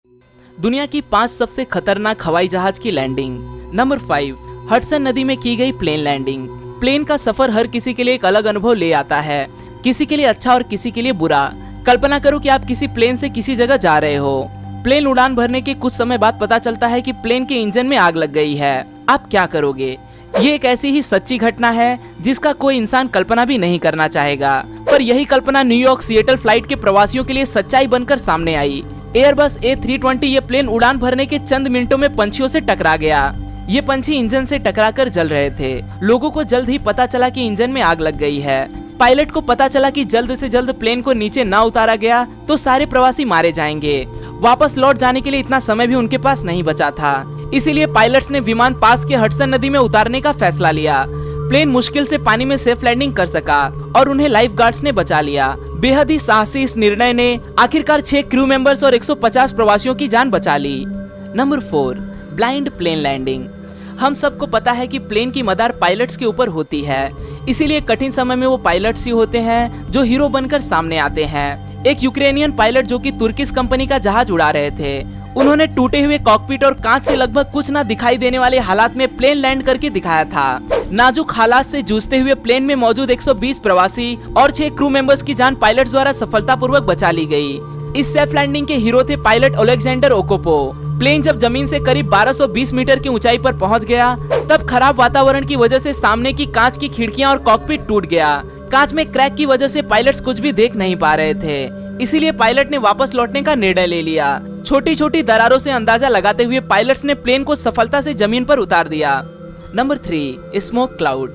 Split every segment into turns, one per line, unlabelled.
दुनिया की 5 सबसे खतरनाक हवाई जहाज की लैंडिंग। नंबर 5, हडसन नदी में की गई प्लेन लैंडिंग। प्लेन का सफर हर किसी के लिए एक अलग अनुभव ले आता है, किसी के लिए अच्छा और किसी के लिए बुरा। कल्पना करो कि आप किसी प्लेन से किसी जगह जा रहे हो। प्लेन उड़ान भरने के कुछ समय बाद पता चलता है कि प्लेन के इंजन में आग लग गई है। आप क्या करोगे? ये एक ऐसी ही सच्ची घटना है जिसका कोई इंसान कल्पना भी नहीं करना चाहेगा, पर यही कल्पना न्यूयॉर्क सिएटल फ्लाइट के प्रवासियों के लिए सच्चाई बनकर सामने आई। एयरबस A320 ये प्लेन उड़ान भरने के चंद मिनटों में पंछियों से टकरा गया। ये पंछी इंजन से टकराकर जल रहे थे। लोगों को जल्द ही पता चला कि इंजन में आग लग गई है। पायलट को पता चला कि जल्द से जल्द प्लेन को नीचे ना उतारा गया तो सारे प्रवासी मारे जाएंगे। वापस लौट जाने के लिए इतना समय भी उनके पास नहीं बचा था, इसीलिए पायलट्स ने विमान पास के हडसन नदी में उतारने का फैसला लिया। प्लेन मुश्किल से पानी में सेफ लैंडिंग कर सका और उन्हें लाइफ गार्ड्स ने बचा लिया। बेहद ही साहसी इस निर्णय ने आखिरकार 6 क्रू मेंबर्स और 150 प्रवासियों की जान बचा ली। Number 4, blind plane landing. हम सबको पता है कि प्लेन की मदार पायलट्स के ऊपर होती है, इसीलिए कठिन समय में वो पायलट्स ही होते हैं जो हीरो बनकर सामने आते हैं। एक यूक्रेनियन पायलट जो कि तुर्किश कंपनी का जहाज उड़ा रहे थे, उन्होंने टूटे हुए कॉकपिट और कांच से लगभग कुछ ना दिखाई देने वाले हालात में प्लेन लैंड करके दिखाया था। नाजुक हालात से जूझते हुए प्लेन में मौजूद 120 प्रवासी और 6 क्रू मेंबर्स की जान पायलट द्वारा सफलतापूर्वक बचा ली गई। इस सेफ लैंडिंग के हीरो थे पायलट ओलेक्जेंडर ओकोपो। प्लेन जब जमीन से करीब 1220 मीटर की ऊंचाई पर पहुंच गया, तब खराब वातावरण की वजह से सामने की कांच की खिड़कियां और कॉकपिट टूट गया। कांच में क्रैक की वजह से पायलट्स कुछ भी देख नहीं पा रहे थे, इसीलिए पायलट ने वापस लौटने का निर्णय ले लिया। छोटी छोटी दरारों से अंदाजा लगाते हुए पायलट्स ने प्लेन को सफलता से जमीन पर उतार दिया। Number 3, smoke cloud.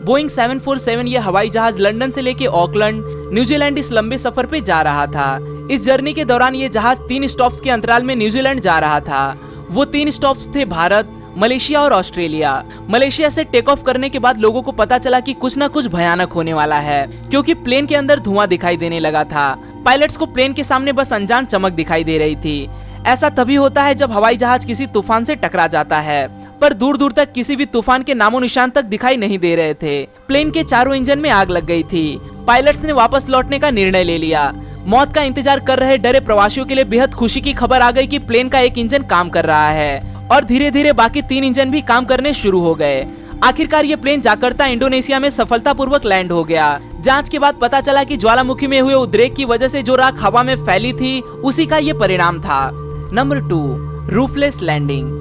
बोइंग 747 ये हवाई जहाज लंदन से लेके ऑकलैंड, न्यूजीलैंड इस लंबे सफर पे जा रहा था। इस जर्नी के दौरान ये जहाज 3 स्टॉप्स के अंतराल में न्यूजीलैंड जा रहा था। वो 3 स्टॉप्स थे भारत, मलेशिया और ऑस्ट्रेलिया। मलेशिया से टेक ऑफ करने के बाद लोगों को पता चला कि कुछ न कुछ भयानक होने वाला है, क्योंकि प्लेन के अंदर धुआं दिखाई देने लगा था। पायलट्स को प्लेन के सामने बस अनजान चमक दिखाई दे रही थी। ऐसा तभी होता है जब हवाई जहाज किसी तूफान से टकरा जाता है, पर दूर दूर तक किसी भी तूफान के नामो निशान तक दिखाई नहीं दे रहे थे। प्लेन के चारों इंजन में आग लग गई थी। पायलट्स ने वापस लौटने का निर्णय ले लिया। मौत का इंतजार कर रहे डरे प्रवासियों के लिए बेहद खुशी की खबर आ गई कि प्लेन का एक इंजन काम कर रहा है और धीरे धीरे बाकी 3 इंजन भी काम करने शुरू हो गए। आखिरकार ये प्लेन जाकर्ता इंडोनेशिया में सफलतापूर्वक लैंड हो गया। जांच के बाद पता चला कि ज्वालामुखी में हुए उद्रेक की वजह से जो राख हवा में फैली थी, उसी का ये परिणाम था। Number 2, रूफलेस landing.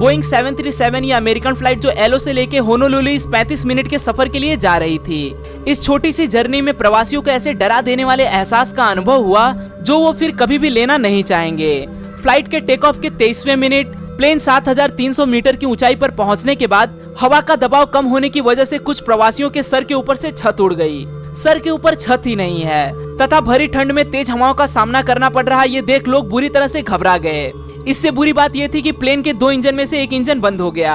बोइंग 737 ये अमेरिकन फ्लाइट जो एलो से लेके होनोलुलु इस 35 मिनट के सफर के लिए जा रही थी। इस छोटी सी जर्नी में प्रवासियों को ऐसे डरा देने वाले एहसास का अनुभव हुआ जो वो फिर कभी भी लेना नहीं चाहेंगे। फ्लाइट के टेक ऑफ के 23वें मिनट प्लेन 7300 मीटर की ऊंचाई पर पहुंचने के बाद हवा का दबाव कम होने की वजह से कुछ प्रवासियों के सर के ऊपर से छत उड़ गई। सर के ऊपर छत ही नहीं है तथा भरी ठंड में तेज हवाओं का सामना करना पड़ रहा, ये देख लोग बुरी तरह से घबरा गए। इससे बुरी बात यह थी कि प्लेन के 2 इंजन में से एक इंजन बंद हो गया।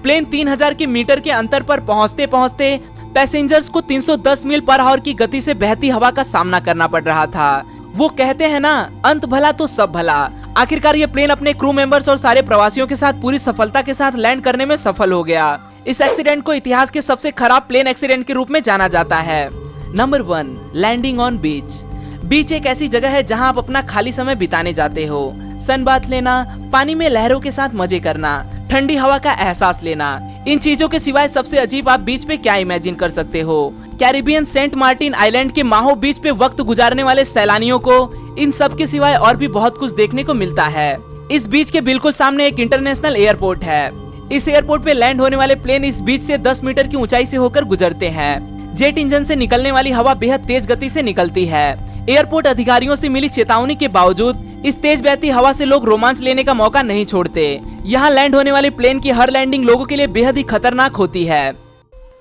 प्लेन 3000 के मीटर के अंतर पर पहुंचते पहुंचते पैसेंजर्स को 310 मील पर आवर की गति से बहती हवा का सामना करना पड़ रहा था। वो कहते हैं ना, अंत भला तो सब भला। आखिरकार ये प्लेन अपने क्रू मेंबर्स और सारे प्रवासियों के साथ पूरी सफलता के साथ लैंड करने में सफल हो गया। इस एक्सीडेंट को इतिहास के सबसे खराब प्लेन एक्सीडेंट के रूप में जाना जाता है। नंबर 1, लैंडिंग ऑन बीच। बीच एक ऐसी जगह है जहां आप अपना खाली समय बिताने जाते हो। सनबाथ लेना, पानी में लहरों के साथ मजे करना, ठंडी हवा का एहसास लेना। इन चीजों के सिवाय सबसे अजीब आप बीच पे क्या इमेजिन कर सकते हो? कैरिबियन सेंट मार्टिन आइलैंड के माहो बीच पे वक्त गुजारने वाले सैलानियों को इन सब के सिवाय और भी बहुत कुछ देखने को मिलता है। इस बीच के बिल्कुल सामने एक इंटरनेशनल एयरपोर्ट है। इस एयरपोर्ट पे लैंड होने वाले प्लेन इस बीच से 10 मीटर की ऊंचाई से होकर गुजरते हैं। जेट इंजन से निकलने वाली हवा बेहद तेज गति से निकलती है। एयरपोर्ट अधिकारियों से मिली चेतावनी के बावजूद इस तेज बहती हवा से लोग रोमांच लेने का मौका नहीं छोड़ते। यहाँ लैंड होने वाली प्लेन की हर लैंडिंग लोगों के लिए बेहद ही खतरनाक होती है।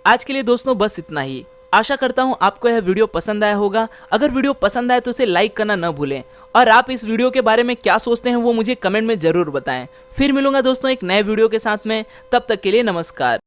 आज के लिए दोस्तों बस इतना ही। आशा करता हूँ आपको यह वीडियो पसंद आया होगा। अगर वीडियो पसंद आए तो इसे लाइक करना न भूलें और आप इस वीडियो के बारे में क्या सोचते हैं वो मुझे कमेंट में जरूर बताएं। फिर मिलूंगा दोस्तों एक नए वीडियो के साथ में, तब तक के लिए नमस्कार।